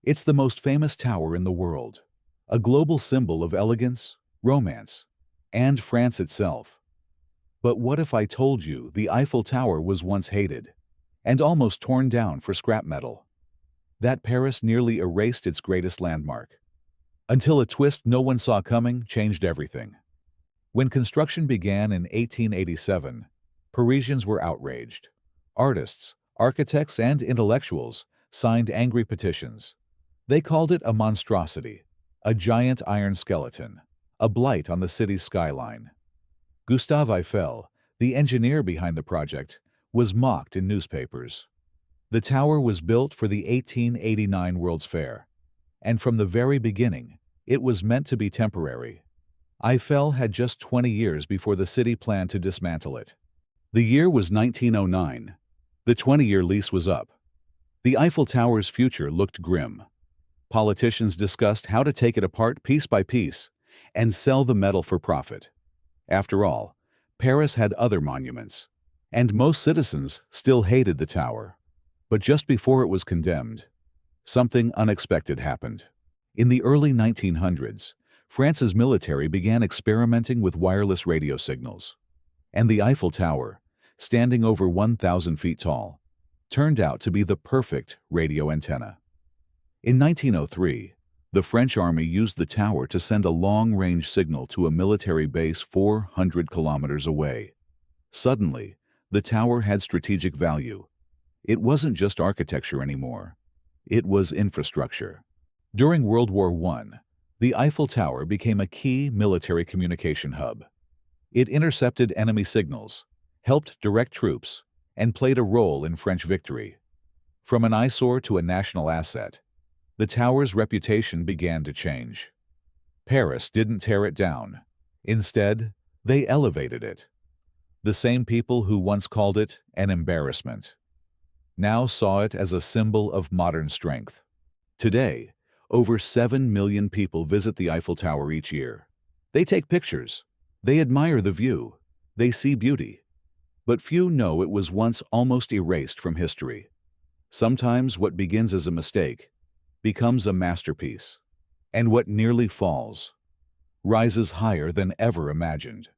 It's the most famous tower in the world, a global symbol of elegance, romance, and France itself. But what if I told you the Eiffel Tower was once hated and almost torn down for scrap metal? That Paris nearly erased its greatest landmark, until a twist no one saw coming changed everything. When construction began in 1887, Parisians were outraged. Artists, architects, and intellectuals signed angry petitions. They called it a monstrosity, a giant iron skeleton, a blight on the city's skyline. Gustave Eiffel, the engineer behind the project, was mocked in newspapers. The tower was built for the 1889 World's Fair, and from the very beginning, it was meant to be temporary. Eiffel had just 20 years before the city planned to dismantle it. The year was 1909. The 20-year lease was up. The Eiffel Tower's future looked grim. Politicians discussed how to take it apart piece by piece and sell the metal for profit. After all, Paris had other monuments, and most citizens still hated the tower. But just before it was condemned, something unexpected happened. In the early 1900s, France's military began experimenting with wireless radio signals, and the Eiffel Tower, standing over 1,000 feet tall, turned out to be the perfect radio antenna. In 1903, the French army used the tower to send a long-range signal to a military base 400 kilometers away. Suddenly, the tower had strategic value. It wasn't just architecture anymore. It was infrastructure. During World War I, the Eiffel Tower became a key military communication hub. It intercepted enemy signals, helped direct troops, and played a role in French victory. From an eyesore to a national asset, the tower's reputation began to change. Paris didn't tear it down. Instead, they elevated it. The same people who once called it an embarrassment now saw it as a symbol of modern strength. Today, over 7 million people visit the Eiffel Tower each year. They take pictures. They admire the view. They see beauty. But few know it was once almost erased from history. Sometimes what begins as a mistake becomes a masterpiece, and what nearly falls rises higher than ever imagined.